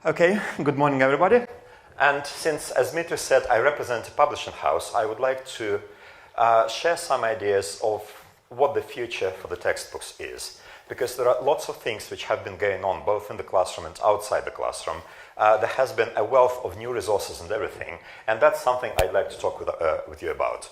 Okay, good morning everybody. And since, as Dmitry said, I represent a publishing house, I would like to share some ideas of what the future for the textbooks is. Because there are lots of things which have been going on both in the classroom and outside the classroom. There has been a wealth of new resources and everything, and that's something I'd like to talk with you about.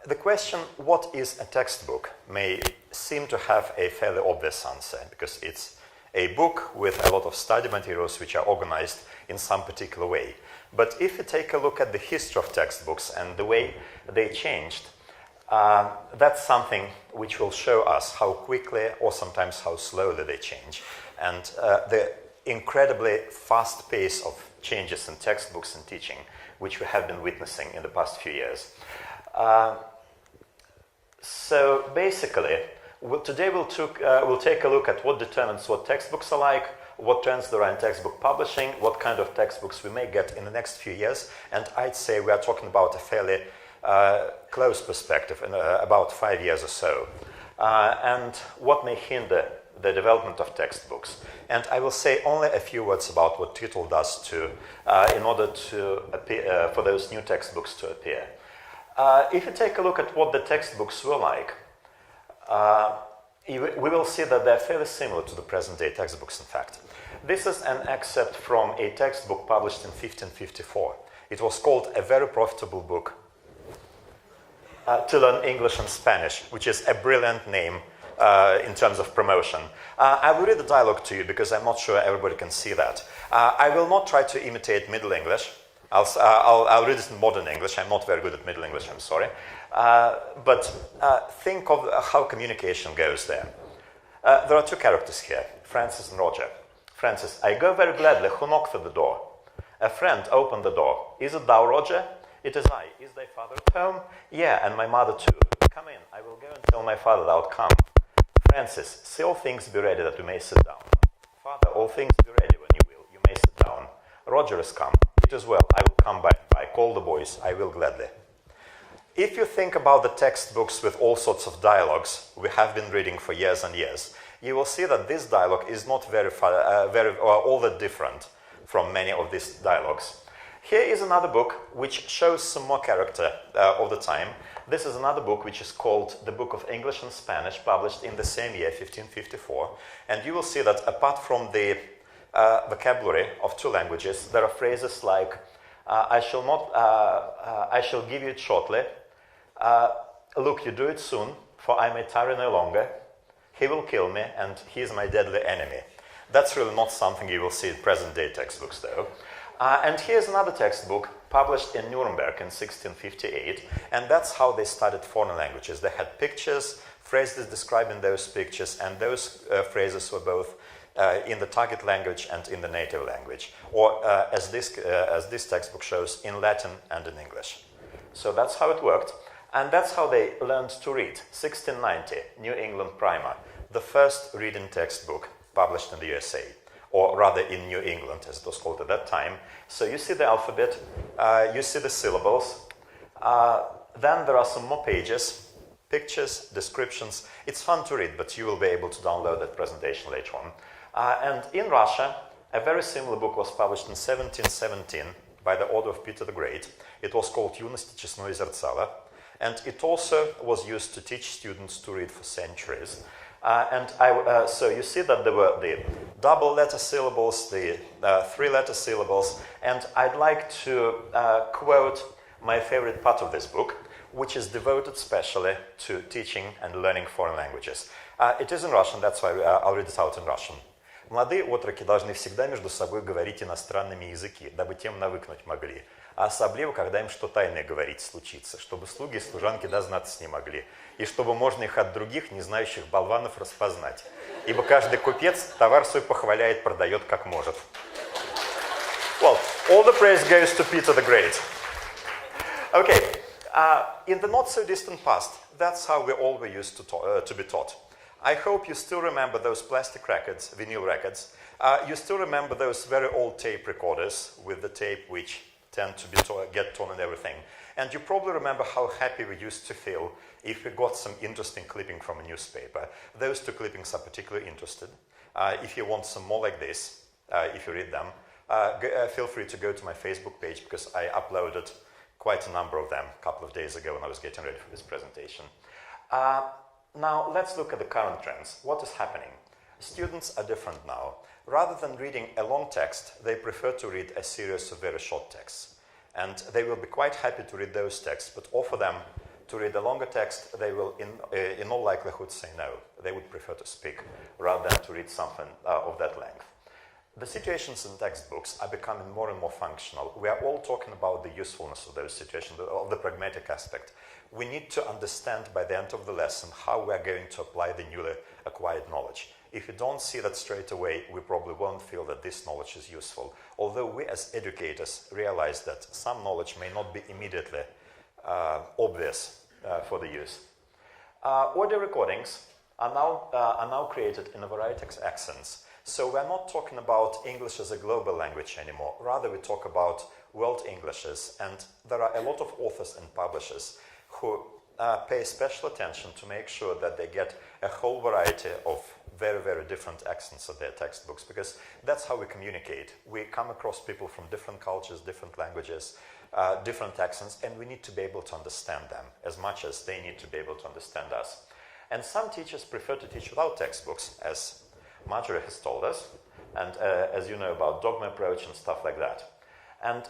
The question, what is a textbook, may seem to have a fairly obvious answer, because it's a book with a lot of study materials which are organized in some particular way. But if you take a look at the history of textbooks and the way they changed, that's something which will show us how quickly or sometimes how slowly they change. And the incredibly fast pace of changes in textbooks and teaching, which we have been witnessing in the past few years. So basically, today we'll take a look at what determines what textbooks are like, what trends there are in textbook publishing, what kind of textbooks we may get in the next few years, and I'd say we are talking about a fairly close perspective, in about 5 years or so, and what may hinder the development of textbooks. And I will say only a few words about what Titul does in order to appear, for those new textbooks to appear. If you take a look at what the textbooks were like, we will see that they're fairly similar to the present-day textbooks, in fact. This is an excerpt from a textbook published in 1554. It was called A Very Profitable Book to Learn English and Spanish, which is a brilliant name in terms of promotion. I will read the dialogue to you because I'm not sure everybody can see that. I will not try to imitate Middle English. I'll read it in modern English. I'm not very good at Middle English, I'm sorry. But think of how communication goes there. There are two characters here, Francis and Roger. Francis, I go very gladly. Who knocked at the door? A friend opened the door. Is it thou, Roger? It is I. Is thy father at home? Yeah, and my mother too. Come in. I will go and tell my father thou'lt come. Francis, see all things be ready that we may sit down. Father, all things be ready when you will. You may sit down. Roger is come. It is well. I will come by and by. Call the boys. I will gladly. If you think about the textbooks with all sorts of dialogues we have been reading for years and years, you will see that this dialogue is not all that different from many of these dialogues. Here is another book which shows some more character of the time. This is another book which is called The Book of English and Spanish, published in the same year, 1554. And you will see that apart from the vocabulary of two languages, there are phrases like, I shall give you it shortly. Look, you do it soon, for I may tarry no longer. He will kill me, and he is my deadly enemy. That's really not something you will see in present-day textbooks, though. And here's another textbook published in Nuremberg in 1658, and that's how they studied foreign languages. They had pictures, phrases describing those pictures, and those phrases were both in the target language and in the native language, or as this textbook shows, in Latin and in English. So that's how it worked, and that's how they learned to read. 1690, New England Primer, the first reading textbook published in the USA, or rather in New England, as it was called at that time. So you see the alphabet, you see the syllables, then there are some more pages, pictures, descriptions. It's fun to read, but you will be able to download that presentation later on. And in Russia, a very similar book was published in 1717 by the order of Peter the Great. It was called Юности честное зерцало, and it also was used to teach students to read for centuries. So you see that there were the double letter syllables, the 3-letter syllables, and I'd like to quote my favorite part of this book, which is devoted specially to teaching and learning foreign languages. It is in Russian, that's why I'll read it out in Russian. Молодые отроки должны всегда между собой говорить иностранными языки, дабы тем навыкнуть могли. А особливо, когда им что тайное говорить случится, чтобы слуги и служанки дознаться не могли, и чтобы можно их от других, не знающих болванов, распознать. Ибо каждый купец товар свой похваляет, продает как может. Well, all the praise goes to Peter the Great. Okay, in the not-so-distant past, that's how we all were used to be taught. I hope you still remember those plastic records, vinyl records. You still remember those very old tape recorders with the tape which tend to get torn and everything. And you probably remember how happy we used to feel if we got some interesting clipping from a newspaper. Those two clippings are particularly interested. If you want some more like this, if you read them. Feel free to go to my Facebook page because I uploaded quite a number of them a couple of days ago when I was getting ready for this presentation. Now let's look at the current trends. What is happening? Students are different now. Rather than reading a long text, they prefer to read a series of very short texts. And they will be quite happy to read those texts, but offer them to read a longer text, they will in all likelihood say no. They would prefer to speak rather than to read something of that length. The situations in textbooks are becoming more and more functional. We are all talking about the usefulness of those situations, of the pragmatic aspect. We need to understand by the end of the lesson how we are going to apply the newly acquired knowledge. If you don't see that straight away, we probably won't feel that this knowledge is useful. Although we as educators realize that some knowledge may not be immediately obvious for the use. Audio recordings are now created in a variety of accents. So we're not talking about English as a global language anymore. Rather, we talk about world Englishes. And there are a lot of authors and publishers who pay special attention to make sure that they get a whole variety of very, very different accents of their textbooks, because that's how we communicate. We come across people from different cultures, different languages, different accents, and we need to be able to understand them as much as they need to be able to understand us. And some teachers prefer to teach without textbooks, as Marjorie has told us, and as you know about Dogme approach and stuff like that. And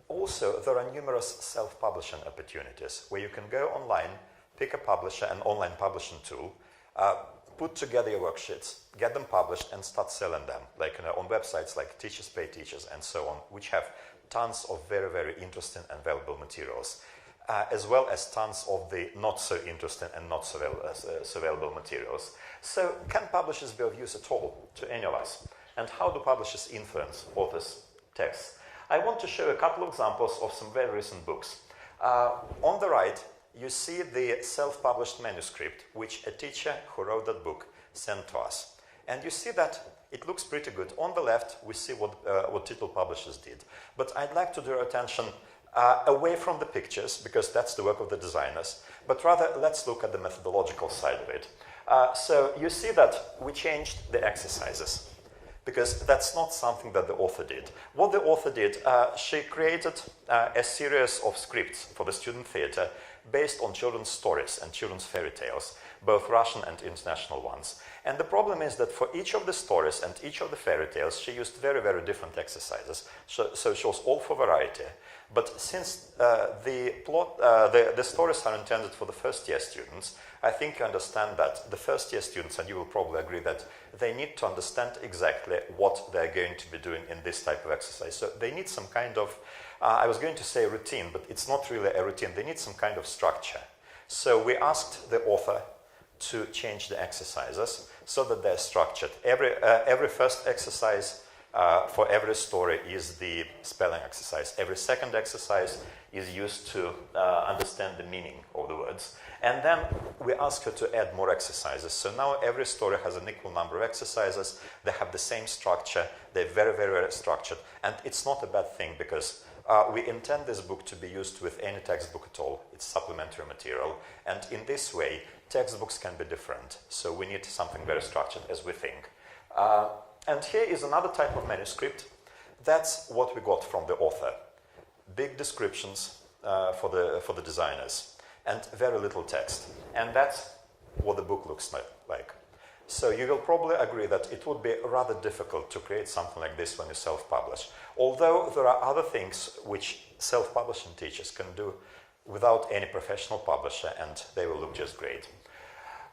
also, there are numerous self-publishing opportunities where you can go online, pick a publisher, an online publishing tool, put together your worksheets, get them published, and start selling them, like on websites like Teachers Pay Teachers and so on, which have tons of very, very interesting and valuable materials, as well as tons of the not so interesting and not so valuable materials. So, can publishers be of use at all to any of us? And how do publishers influence authors' texts? I want to show a couple of examples of some very recent books. On the right, you see the self-published manuscript, which a teacher who wrote that book sent to us. And you see that it looks pretty good. On the left, we see what Titul publishers did. But I'd like to draw attention away from the pictures, because that's the work of the designers, but rather let's look at the methodological side of it. So you see that we changed the exercises, because that's not something that the author did. What the author did, she created a series of scripts for the student theater based on children's stories and children's fairy tales, both Russian and international ones. And the problem is that for each of the stories and each of the fairy tales, she used very, very different exercises. So she was all for variety. But since the stories are intended for the first-year students, I think you understand that the first-year students, and you will probably agree that they need to understand exactly what they're going to be doing in this type of exercise. So they need some kind of, I was going to say routine, but it's not really a routine. They need some kind of structure. So we asked the author to change the exercises so that they're structured. Every first exercise for every story is the spelling exercise. Every second exercise is used to understand the meaning of the words. And then we ask her to add more exercises. So now every story has an equal number of exercises. They have the same structure. They're very, very, very structured. And it's not a bad thing, because we intend this book to be used with any textbook at all. It's supplementary material. And in this way, textbooks can be different. So we need something very structured, as we think. And here is another type of manuscript. That's what we got from the author. Big descriptions for the designers, and very little text. And that's what the book looks like. So you will probably agree that it would be rather difficult to create something like this when you self-publish. Although there are other things which self-publishing teachers can do without any professional publisher, and they will look just great.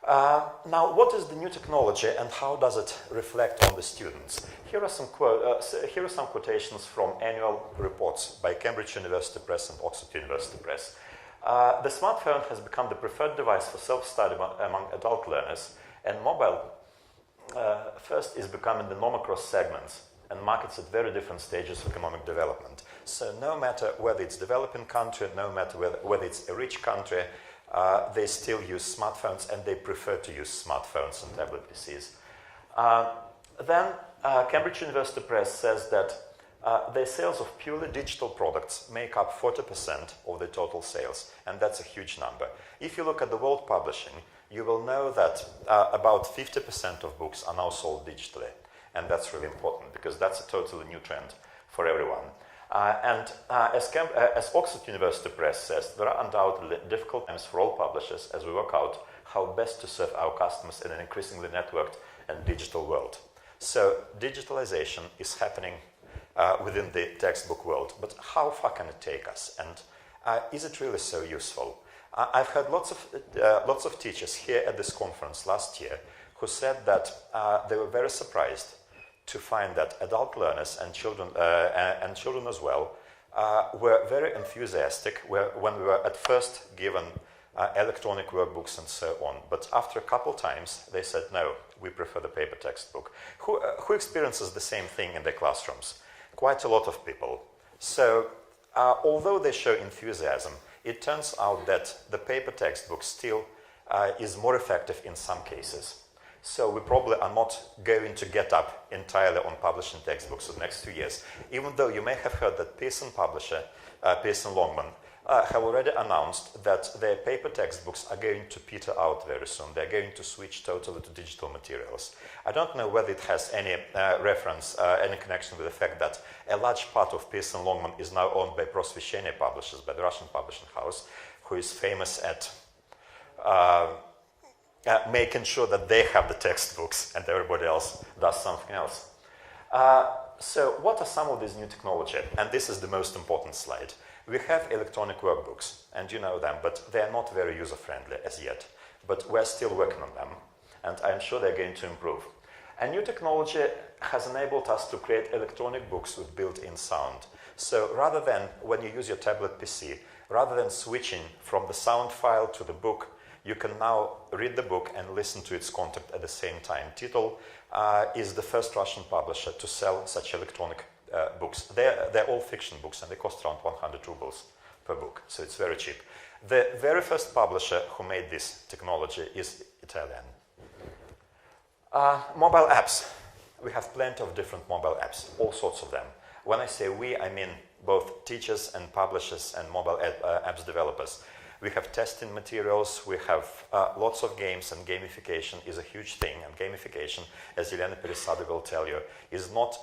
Now, what is the new technology and how does it reflect on the students? Here are some quotations from annual reports by Cambridge University Press and Oxford University Press. The smartphone has become the preferred device for self-study among adult learners, and mobile first is becoming the norm across segments and markets at very different stages of economic development. So no matter whether it's a developing country, no matter whether it's a rich country, they still use smartphones, and they prefer to use smartphones and tablet PCs. Then Cambridge University Press says that their sales of purely digital products make up 40% of the total sales, and that's a huge number. If you look at the world publishing, you will know that about 50% of books are now sold digitally. And that's really important because that's a totally new trend for everyone. As Oxford University Press says, there are undoubtedly difficult times for all publishers as we work out how best to serve our customers in an increasingly networked and digital world. So digitalization is happening within the textbook world, but how far can it take us? And is it really so useful? I've heard lots of teachers here at this conference last year who said that they were very surprised to find that adult learners and children as well were very enthusiastic when we were at first given electronic workbooks and so on. But after a couple times, they said, no, we prefer the paper textbook. Who experiences the same thing in their classrooms? Quite a lot of people. So although they show enthusiasm, it turns out that the paper textbook still is more effective in some cases. So we probably are not going to get up entirely on publishing textbooks in the next 2 years, even though you may have heard that Pearson publisher, Pearson Longman, have already announced that their paper textbooks are going to peter out very soon. They're going to switch totally to digital materials. I don't know whether it has any reference, any connection with the fact that a large part of Pearson Longman is now owned by Prosveshchenie Publishers, by the Russian publishing house, who is famous at making sure that they have the textbooks and everybody else does something else. So what are some of these new technology? And this is the most important slide. We have electronic workbooks, and you know them, but they're not very user-friendly as yet. But we're still working on them, and I'm sure they're going to improve. And new technology has enabled us to create electronic books with built-in sound. So rather than, when you use your tablet PC, rather than switching from the sound file to the book, you can now read the book and listen to its content at the same time. Titul is the first Russian publisher to sell such electronic books. They're all fiction books, and they cost around 100 rubles per book, so it's very cheap. The very first publisher who made this technology is Italian. Mobile apps. We have plenty of different mobile apps, all sorts of them. When I say we, I mean both teachers and publishers and mobile apps developers. We have testing materials, we have lots of games, and gamification is a huge thing. And gamification, as Elena Perisada will tell you, is not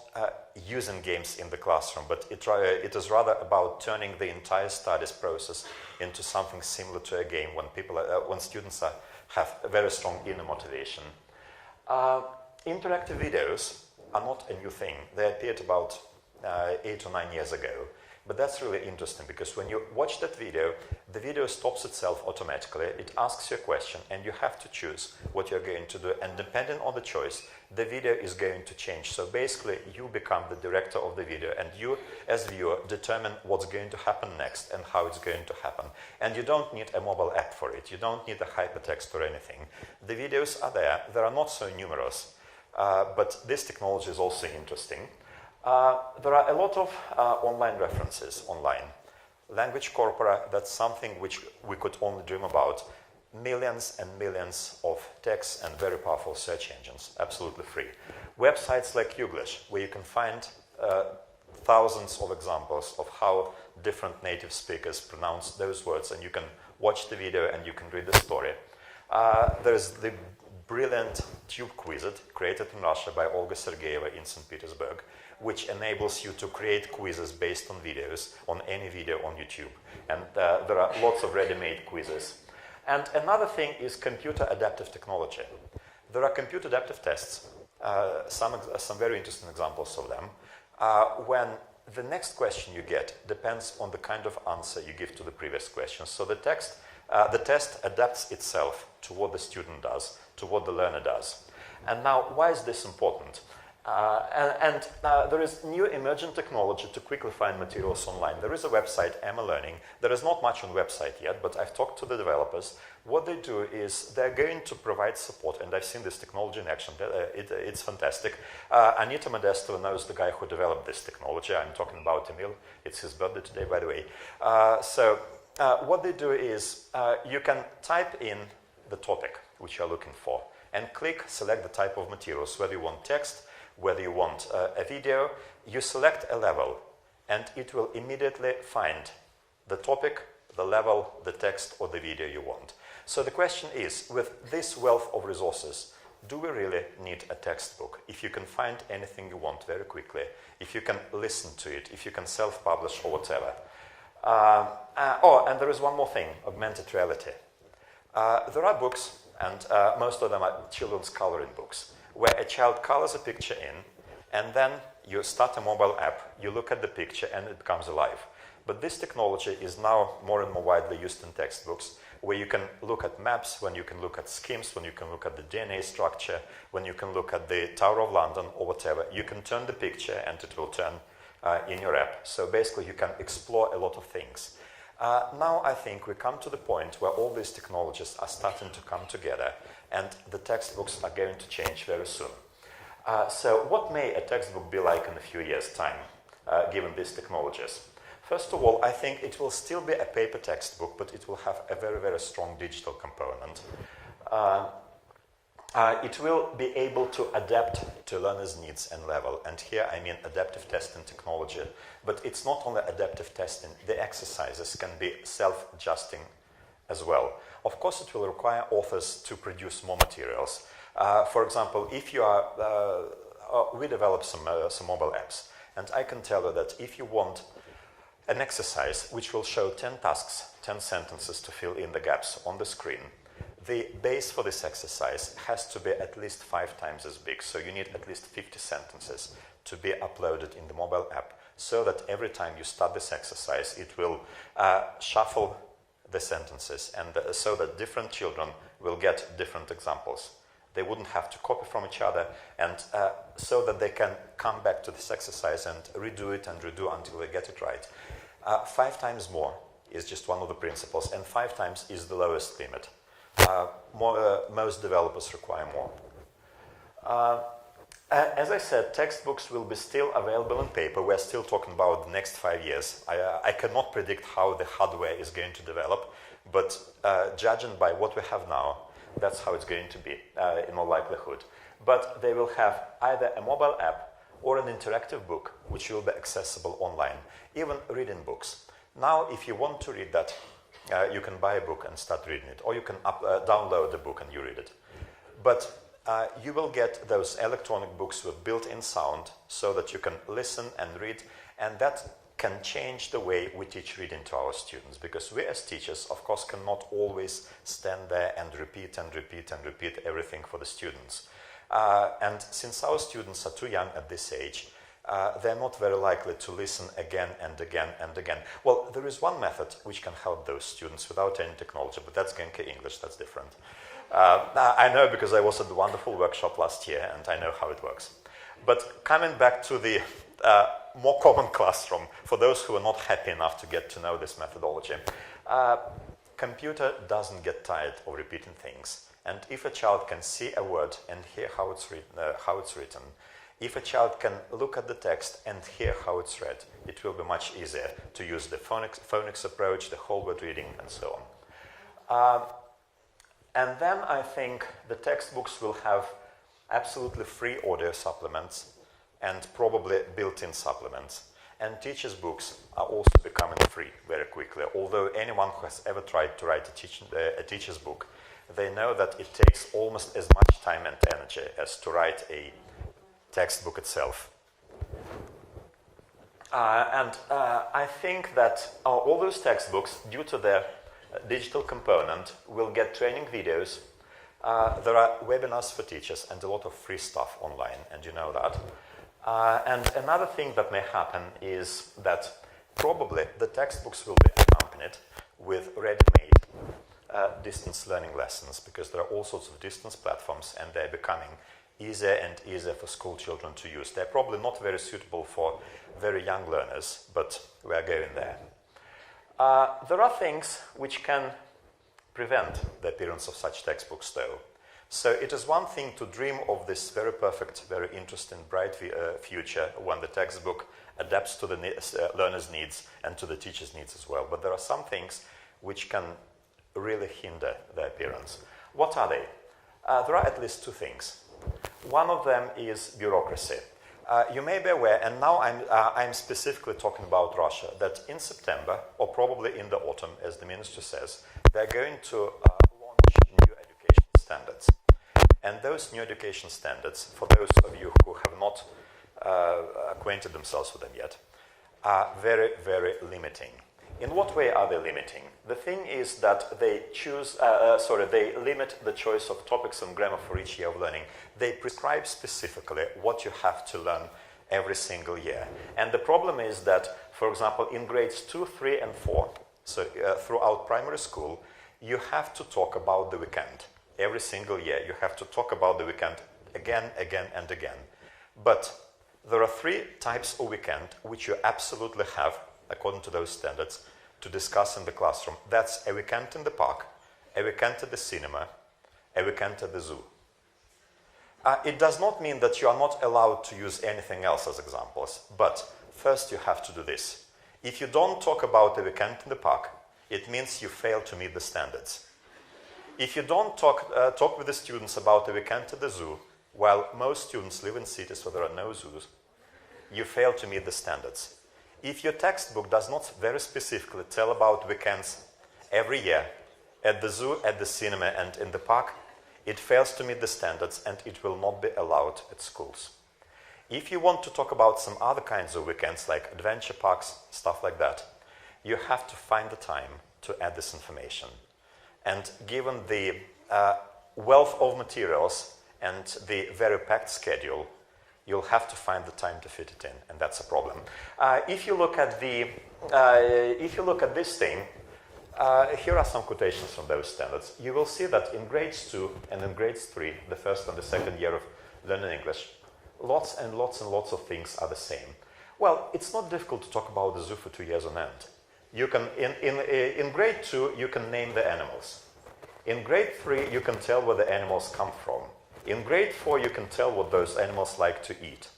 using games in the classroom, but it is rather about turning the entire studies process into something similar to a game when students have a very strong inner motivation. Interactive videos are not a new thing. They appeared about 8 or 9 years ago. But that's really interesting because when you watch that video, the video stops itself automatically. It asks you a question and you have to choose what you're going to do. And depending on the choice, the video is going to change. So basically, you become the director of the video and you, as viewer, determine what's going to happen next and how it's going to happen. And you don't need a mobile app for it. You don't need a hypertext or anything. The videos are there. They are not so numerous, but this technology is also interesting. There are a lot of online references online. Language corpora, that's something which we could only dream about. Millions and millions of texts and very powerful search engines, absolutely free. Websites like Uglish, where you can find thousands of examples of how different native speakers pronounce those words, and you can watch the video and you can read the story. There's the brilliant Tube Quizlet, created in Russia by Olga Sergeyeva in St. Petersburg, which enables you to create quizzes based on videos, on any video on YouTube. And there are lots of ready-made quizzes. And another thing is computer adaptive technology. There are computer adaptive tests, some very interesting examples of them, when the next question you get depends on the kind of answer you give to the previous question. So the test adapts itself to what the student does, to what the learner does. And now, why is this important? There is new emergent technology to quickly find materials online. There is a website, Emma Learning. There is not much on the website yet, but I've talked to the developers. What they do is they're going to provide support, and I've seen this technology in action. It's fantastic. Anita Modestova knows the guy who developed this technology. I'm talking about Emil. It's his birthday today, by the way. What they do is you can type in the topic which you're looking for and select the type of materials, whether you want text, whether you want a video. You select a level and it will immediately find the topic, the level, the text, or the video you want. So the question is, with this wealth of resources, do we really need a textbook? If you can find anything you want very quickly, if you can listen to it, if you can self-publish or whatever. And there is one more thing, augmented reality. There are books, and most of them are children's coloring books, where a child colors a picture in, and then you start a mobile app, you look at the picture, and it becomes alive. But this technology is now more and more widely used in textbooks, where you can look at maps, when you can look at schemes, when you can look at the DNA structure, when you can look at the Tower of London or whatever. You can turn the picture and it will turn in your app. So basically you can explore a lot of things. Now I think we come to the point where all these technologies are starting to come together and the textbooks are going to change very soon. So what may a textbook be like in a few years' time, given these technologies? First of all, I think it will still be a paper textbook, but it will have a very, very strong digital component. It will be able to adapt to learners' needs and level. And here I mean adaptive testing technology. But it's not only adaptive testing. The exercises can be self-adjusting as well. Of course, it will require authors to produce more materials. For example, if you are... we develop some mobile apps. And I can tell you that if you want an exercise which will show 10 tasks, 10 sentences to fill in the gaps on the screen, the base for this exercise has to be at least 5 times as big. So you need at least 50 sentences to be uploaded in the mobile app so that every time you start this exercise, it will shuffle the sentences and so that different children will get different examples. They wouldn't have to copy from each other, and so that they can come back to this exercise and redo it and redo until they get it right. 5 times more is just one of the principles, and 5 times is the lowest limit. Most developers require more. As I said, textbooks will be still available in paper. We're still talking about the next 5 years. I cannot predict how the hardware is going to develop, but judging by what we have now, that's how it's going to be, in all likelihood. But they will have either a mobile app or an interactive book, which will be accessible online, even reading books. Now, if you want to read that, you can buy a book and start reading it, or you can download the book and you read it. But you will get those electronic books with built-in sound so that you can listen and read, and that can change the way we teach reading to our students, because we as teachers, of course, cannot always stand there and repeat and repeat and repeat everything for the students. And since our students are too young at this age, they're not very likely to listen again and again and again. Well, there is one method which can help those students without any technology, but that's Genki English, that's different. I know because I was at the wonderful workshop last year and I know how it works. But coming back to the more common classroom, for those who are not happy enough to get to know this methodology, computer doesn't get tired of repeating things. And if a child can see a word and hear how it's written, if a child can look at the text and hear how it's read, it will be much easier to use the phonics approach, the whole word reading, and so on. And then I think the textbooks will have absolutely free audio supplements and probably built-in supplements. And teachers' books are also becoming free very quickly. Although anyone who has ever tried to write a teacher's book, they know that it takes almost as much time and energy as to write a textbook itself. I think that all those textbooks, due to their digital component, will get training videos. There are webinars for teachers and a lot of free stuff online, and you know that. And another thing that may happen is that probably the textbooks will be accompanied with ready-made distance learning lessons, because there are all sorts of distance platforms and they're becoming easier and easier for school children to use. They're probably not very suitable for very young learners, but we're going there. There are things which can prevent the appearance of such textbooks, though. So it is one thing to dream of this very perfect, very interesting, bright future when the textbook adapts to the learner's needs and to the teacher's needs as well. But there are some things which can really hinder the appearance. What are they? There are at least 2 things. One of them is bureaucracy. You may be aware, and now I'm specifically talking about Russia, that in September, or probably in the autumn, as the minister says, they're going to launch new education standards. And those new education standards, for those of you who have not acquainted themselves with them yet, are very, very limiting. In what way are they limiting? The thing is that they they limit the choice of topics and grammar for each year of learning. They prescribe specifically what you have to learn every single year. And the problem is that, for example, in grades 2, 3, and 4, so throughout primary school, you have to talk about the weekend. Every single year, you have to talk about the weekend again, again, and again. But there are 3 types of weekend which you absolutely have, according to those standards, to discuss in the classroom. That's a weekend in the park, a weekend at the cinema, a weekend at the zoo. It does not mean that you are not allowed to use anything else as examples, but first you have to do this. If you don't talk about a weekend in the park, it means you fail to meet the standards. If you don't talk with the students about a weekend at the zoo, while most students live in cities where there are no zoos, you fail to meet the standards. If your textbook does not very specifically tell about weekends every year at the zoo, at the cinema, and in the park, it fails to meet the standards and it will not be allowed at schools. If you want to talk about some other kinds of weekends, like adventure parks, stuff like that, you have to find the time to add this information. And given the wealth of materials and the very packed schedule, you'll have to find the time to fit it in, and that's a problem. If you look at this thing, here are some quotations from those standards. You will see that in grades 2 and in grades 3, the first and the second year of learning English, lots and lots and lots of things are the same. Well, it's not difficult to talk about the zoo for 2 years on end. You can, in grade 2, you can name the animals. In grade 3, you can tell where the animals come from. In grade 4, you can tell what those animals like to eat.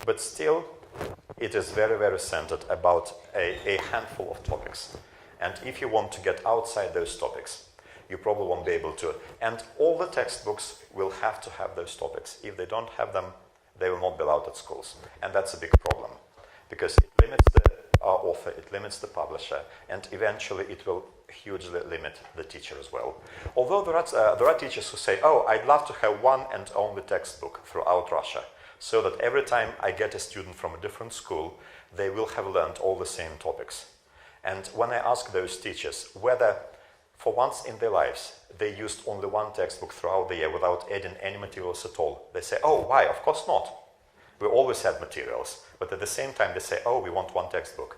But still, it is very, very centered about a handful of topics. And if you want to get outside those topics, you probably won't be able to. And all the textbooks will have to have those topics. If they don't have them, they will not be allowed at schools. And that's a big problem, because it limits the author, it limits the publisher, and eventually it will hugely limit the teacher as well. Although there are teachers who say, oh, I'd love to have one and only textbook throughout Russia, so that every time I get a student from a different school, they will have learned all the same topics. And when I ask those teachers whether, for once in their lives, they used only one textbook throughout the year without adding any materials at all, they say, oh, why? Of course not. We always had materials. But at the same time, they say, oh, we want one textbook.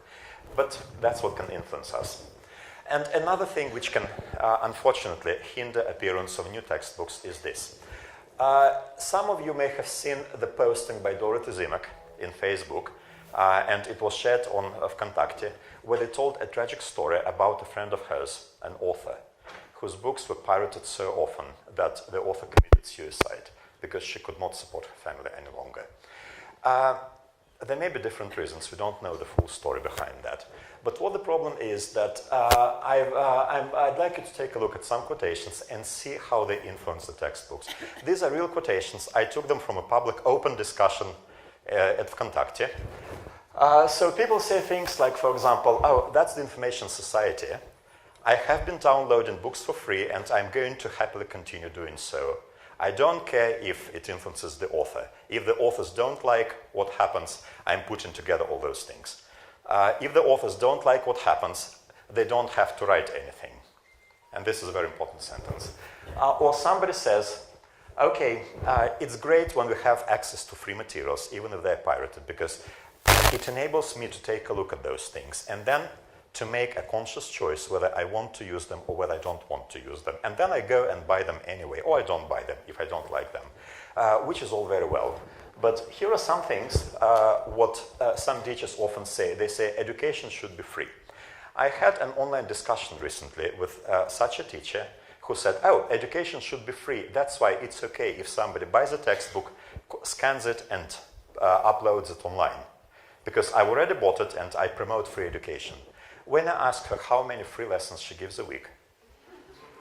But that's what can influence us. And another thing which can, unfortunately, hinder appearance of new textbooks is this. Some of you may have seen the posting by Dorothy Zimak in Facebook, and it was shared on Vkontakte, where they told a tragic story about a friend of hers, an author, whose books were pirated so often that the author committed suicide because she could not support her family any longer. There may be different reasons. We don't know the full story behind that. But what the problem is that I'd like you to take a look at some quotations and see how they influence the textbooks. These are real quotations. I took them from a public open discussion at Vkontakte. So people say things like, for example, oh, that's the Information Society. I have been downloading books for free and I'm going to happily continue doing so. I don't care if it influences the author. If the authors don't like what happens, I'm putting together all those things. If the authors don't like what happens, they don't have to write anything. And this is a very important sentence. Or somebody says, okay, it's great when we have access to free materials, even if they're pirated, because it enables me to take a look at those things and then to make a conscious choice whether I want to use them or whether I don't want to use them. And then I go and buy them anyway, or I don't buy them if I don't like them, which is all very well. But here are some things, what some teachers often say. They say education should be free. I had an online discussion recently with such a teacher who said, oh, education should be free. That's why it's okay if somebody buys a textbook, scans it, and uploads it online. Because I've already bought it and I promote free education. When I asked her how many free lessons she gives a week,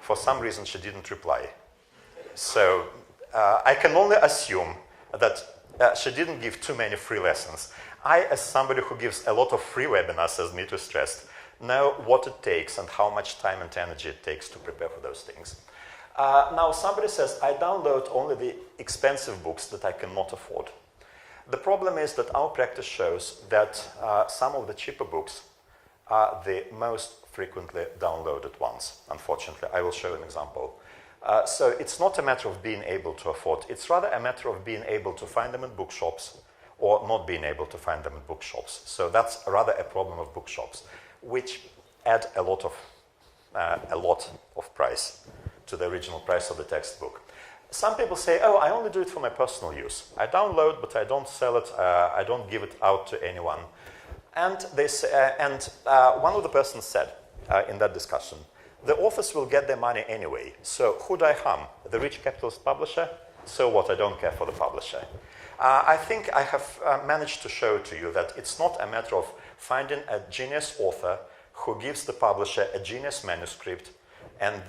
for some reason she didn't reply. So I can only assume that she didn't give too many free lessons. I, as somebody who gives a lot of free webinars, as Dmitry stressed, know what it takes and how much time and energy it takes to prepare for those things. Now somebody says, I download only the expensive books that I cannot afford. The problem is that our practice shows that some of the cheaper books are the most frequently downloaded ones. Unfortunately, I will show an example. So it's not a matter of being able to afford. It's rather a matter of being able to find them in bookshops or not being able to find them in bookshops. So that's rather a problem of bookshops, which add a lot of price to the original price of the textbook. Some people say, oh, I only do it for my personal use. I download, but I don't sell it. I don't give it out to anyone. And one of the persons said in that discussion, the authors will get their money anyway. So who do I harm? The rich capitalist publisher? So what? I don't care for the publisher. I think I have managed to show to you that it's not a matter of finding a genius author who gives the publisher a genius manuscript, and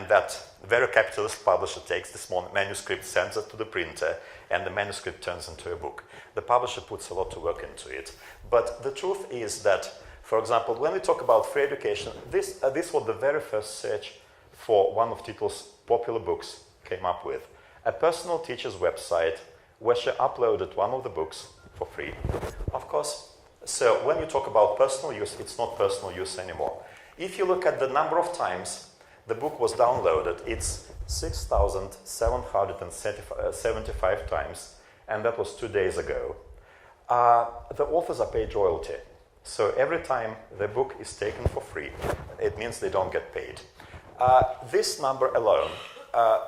that very capitalist publisher takes this manuscript, sends it to the printer, and the manuscript turns into a book. The publisher puts a lot of work into it. But the truth is that, for example, when we talk about free education, this was the very first search for one of Titul's popular books came up with. A personal teacher's website where she uploaded one of the books for free. Of course, so when you talk about personal use, it's not personal use anymore. If you look at the number of times the book was downloaded, it's 6,775 times, and that was 2 days ago. The authors are paid royalty. So every time the book is taken for free, it means they don't get paid. This number alone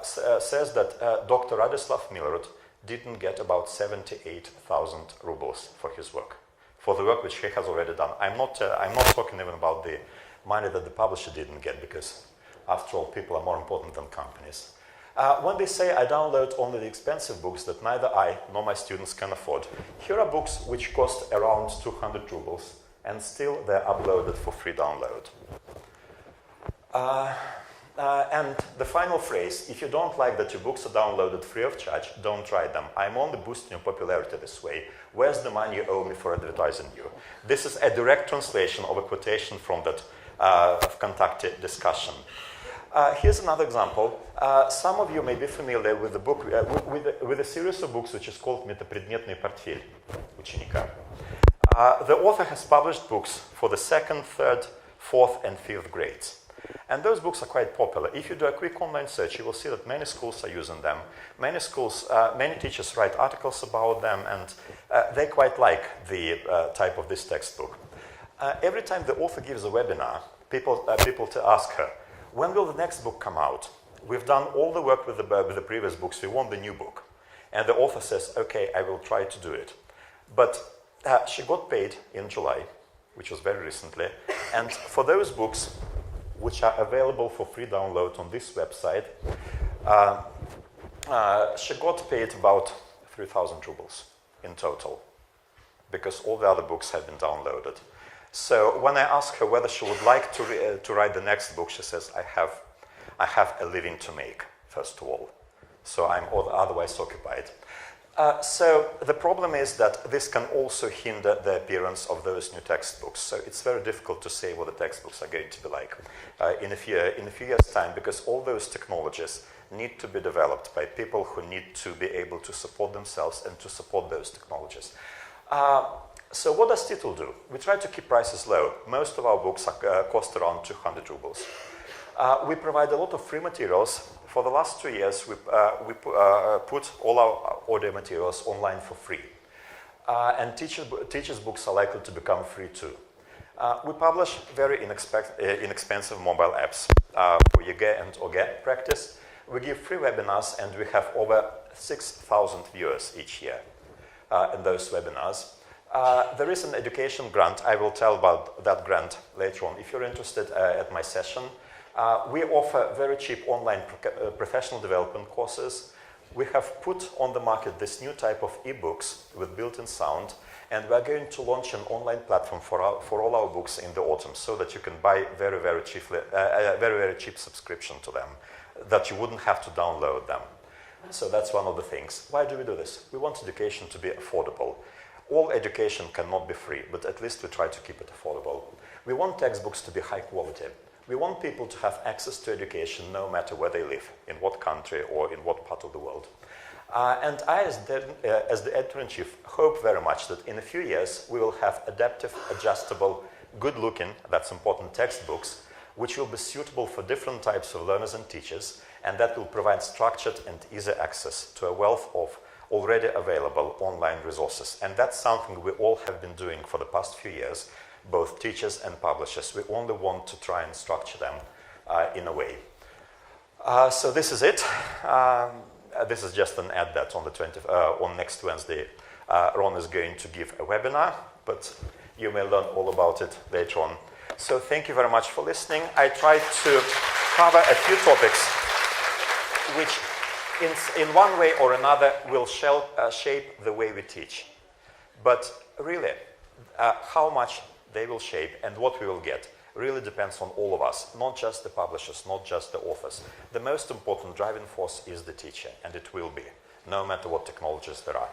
says that Dr. Radislav Milorad didn't get about 78,000 rubles for his work, for the work which he has already done. I'm not talking even about the money that the publisher didn't get, because after all, people are more important than companies. When they say I download only the expensive books that neither I nor my students can afford, here are books which cost around 200 rubles, and still they're uploaded for free download. And the final phrase, if you don't like that your books are downloaded free of charge, don't try them. I'm only boosting your popularity this way. Where's the money you owe me for advertising you? This is a direct translation of a quotation from that Vkontakte discussion. Here's another example. Some of you may be familiar with the book, with a series of books which is called Метапредметный портфель ученика. The author has published books for the 2nd, 3rd, 4th, and 5th grades. And those books are quite popular. If you do a quick online search, you will see that many schools are using them. Many teachers write articles about them, and they quite like the type of this textbook. Every time the author gives a webinar, people ask her, when will the next book come out? We've done all the work with the previous books, we want the new book. And the author says, okay, I will try to do it. But she got paid in July, which was very recently, and for those books which are available for free download on this website, she got paid about 3,000 rubles in total, because all the other books have been downloaded. So when I ask her whether she would like to write the next book, she says, I have a living to make, first of all. So I'm otherwise occupied. So the problem is that this can also hinder the appearance of those new textbooks. So it's very difficult to say what the textbooks are going to be like in a few years' time, because all those technologies need to be developed by people who need to be able to support themselves and to support those technologies. So what does Titul do? We try to keep prices low. Most of our books cost around 200 rubles. We provide a lot of free materials. For the last 2 years, we put all our audio materials online for free. And teachers' books are likely to become free too. We publish very inexpensive mobile apps for YG and OG practice. We give free webinars, and we have over 6,000 viewers each year in those webinars. There is an education grant. I will tell about that grant later on. If you're interested at my session, we offer very cheap online professional development courses. We have put on the market this new type of ebooks with built-in sound, and we're going to launch an online platform for all our books in the autumn, so that you can buy very, very cheap subscription to them, that you wouldn't have to download them. So that's one of the things. Why do we do this? We want education to be affordable. All education cannot be free, but at least we try to keep it affordable. We want textbooks to be high quality. We want people to have access to education no matter where they live, in what country or in what part of the world. And I, as the editor-in-chief, hope very much that in a few years we will have adaptive, adjustable, good-looking, that's important, textbooks, which will be suitable for different types of learners and teachers, and that will provide structured and easy access to a wealth of already available online resources. And that's something we all have been doing for the past few years, both teachers and publishers. We only want to try and structure them in a way. So this is it. This is just an ad that on next Wednesday, Ron is going to give a webinar, but you may learn all about it later on. So thank you very much for listening. I tried to cover a few topics which in one way or another will shape the way we teach. But really, how much they will shape and what we will get really depends on all of us, not just the publishers, not just the authors. The most important driving force is the teacher, and it will be, no matter what technologies there are.